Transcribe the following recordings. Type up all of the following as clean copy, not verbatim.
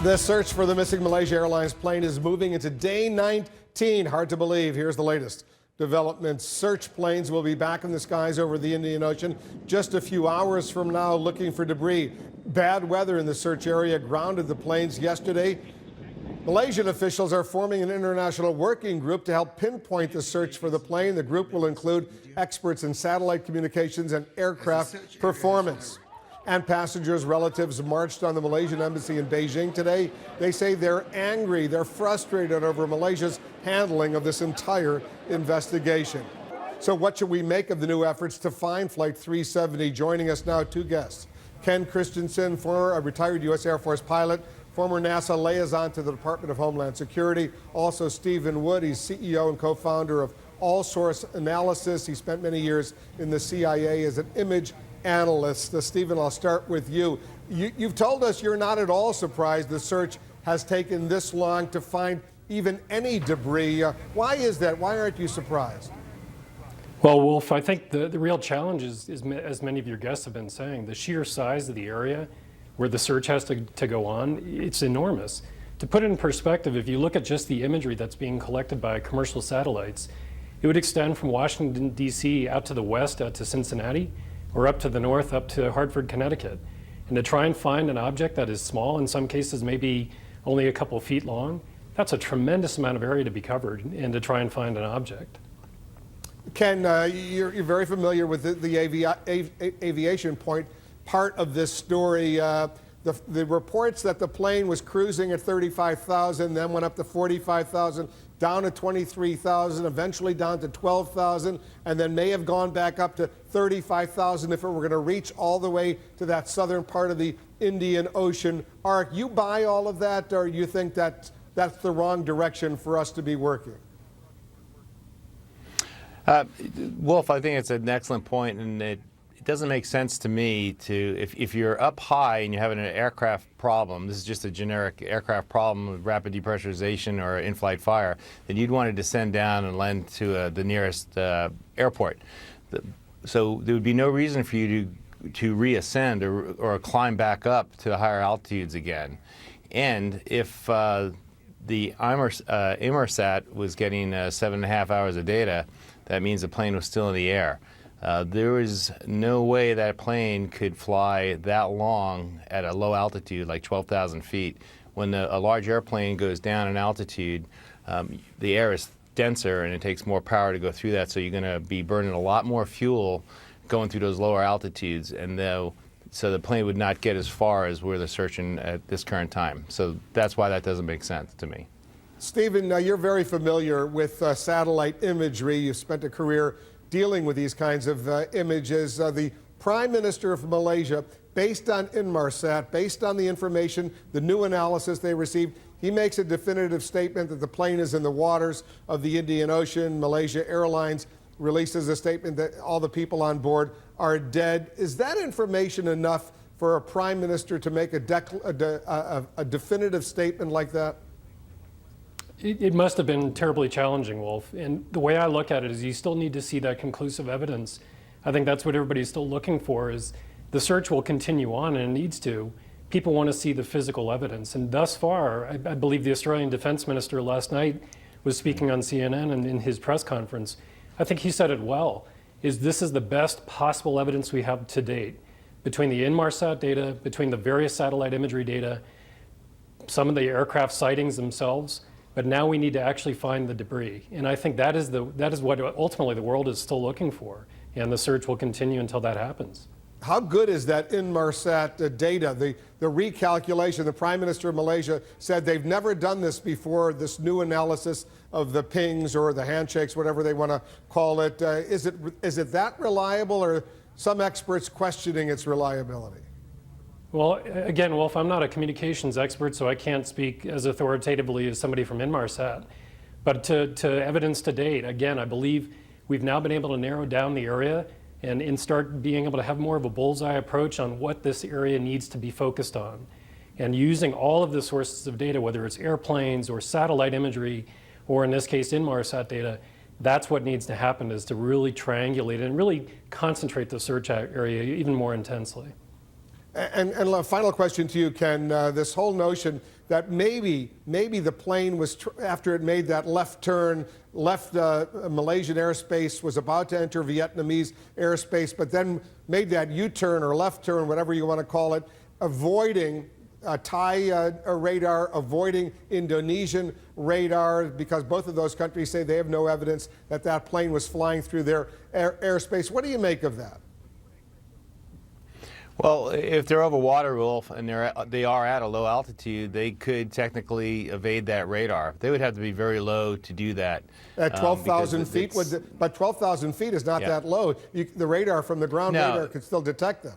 The search for the missing Malaysia Airlines plane is moving into day 19. Hard to believe. Here's the latest developments. Search planes will be back in the skies over the Indian Ocean just a few hours from now looking for debris. Bad weather in the search area grounded the planes yesterday. Malaysian officials are forming an international working group to help pinpoint the search for the plane. The group will include experts in satellite communications and aircraft performance. And passengers' relatives marched on the Malaysian embassy in Beijing today. They say they're angry, they're frustrated over Malaysia's handling of this entire investigation. So what should we make of the new efforts to find Flight 370? Joining us now, two guests. Ken Christensen, former retired U.S. Air Force pilot, former NASA liaison to the Department of Homeland Security. Also Stephen Wood, he's CEO and co-founder of All Source Analysis. He spent many years in the CIA as an image analyst. Stephen, I'll start with you. You've told us you're not at all surprised the search has taken this long to find even any debris. Why is that? Why aren't you surprised? Well, Wolf, I think the real challenge is, as many of your guests have been saying, the sheer size of the area where the search has to go on, it's enormous. To put it in perspective, if you look at just the imagery that's being collected by commercial satellites, it would extend from Washington, D.C. out to the west, out to Cincinnati, or up to the north, up to Hartford, Connecticut. And to try and find an object that is small, in some cases maybe only a couple feet long, that's a tremendous amount of area to be covered, and to try and find an object. Ken, you're very familiar with the aviation point part of this story. The reports that the plane was cruising at 35,000, then went up to 45,000, down to 23,000, eventually down to 12,000, and then may have gone back up to 35,000 if it were going to reach all the way to that southern part of the Indian Ocean arc. You buy all of that, or you think that that's the wrong direction for us to be working? Wolf, I think it's an excellent point, and it doesn't make sense to me to, if you're up high and you're having an aircraft problem, this is just a generic aircraft problem with rapid depressurization or in-flight fire, then you'd want to descend down and land to the nearest airport. So there would be no reason for you to reascend or climb back up to higher altitudes again. And if the Inmarsat was getting 7.5 hours of data, that means the plane was still in the air. There is no way that plane could fly that long at a low altitude, like 12,000 feet. When a large airplane goes down in altitude, the air is denser and it takes more power to go through that, so you're going to be burning a lot more fuel going through those lower altitudes, and so the plane would not get as far as where they're searching at this current time. So that's why that doesn't make sense to me. Stephen, you're very familiar with satellite imagery. You've spent a career dealing with these kinds of images. The Prime Minister of Malaysia, based on Inmarsat, based on the information, the new analysis they received, he makes a definitive statement that the plane is in the waters of the Indian Ocean. Malaysia Airlines releases a statement that all the people on board are dead. Is that information enough for a Prime Minister to make a definitive statement like that? It must have been terribly challenging, Wolf. And the way I look at it is you still need to see that conclusive evidence. I think that's what everybody's still looking for, is the search will continue on, and it needs to. People want to see the physical evidence. And thus far, I believe the Australian Defence Minister last night was speaking on CNN and in his press conference. I think he said it well, is this is the best possible evidence we have to date. Between the Inmarsat data, between the various satellite imagery data, some of the aircraft sightings themselves, but now we need to actually find the debris. And I think that is what ultimately the world is still looking for. And the search will continue until that happens. How good is that Inmarsat data? The recalculation, the Prime Minister of Malaysia said they've never done this before, this new analysis of the pings or the handshakes, whatever they want to call it. Is it that reliable, or some experts questioning its reliability? Well, again, Wolf, I'm not a communications expert, so I can't speak as authoritatively as somebody from Inmarsat. But to evidence to date, again, I believe we've now been able to narrow down the area and start being able to have more of a bullseye approach on what this area needs to be focused on. And using all of the sources of data, whether it's airplanes or satellite imagery, or in this case, Inmarsat data, that's what needs to happen, is to really triangulate and really concentrate the search area even more intensely. And a final question to you, Ken. This whole notion that maybe the plane was, after it made that left turn, left Malaysian airspace, was about to enter Vietnamese airspace, but then made that U-turn or left turn, whatever you want to call it, avoiding Thai radar, avoiding Indonesian radar, because both of those countries say they have no evidence that that plane was flying through their airspace. What do you make of that? Well, if they're over water, Wolf, and they are at a low altitude, they could technically evade that radar. They would have to be very low to do that. At 12,000 feet, but 12,000 feet is not that low. The radar from the ground radar could still detect them.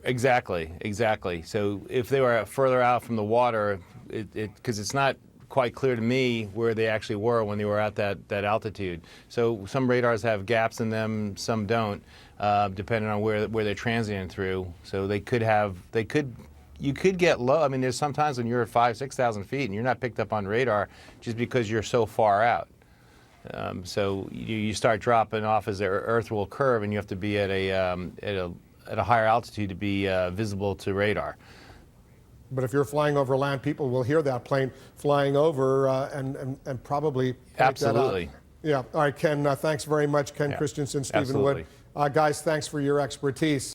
Exactly. So if they were further out from the water, because it's not quite clear to me where they actually were when they were at that altitude. So some radars have gaps in them, some don't, depending on where they're transiting through. So you could get low. I mean, there's sometimes when you're at 5,000, 6,000 feet and you're not picked up on radar just because you're so far out. So you start dropping off as the Earth will curve, and you have to be at a higher altitude to be visible to radar. But if you're flying over land, people will hear that plane flying over and probably point Absolutely. that out. Yeah. All right, Ken, thanks very much. Ken Christensen, Stephen Wood. Guys, thanks for your expertise.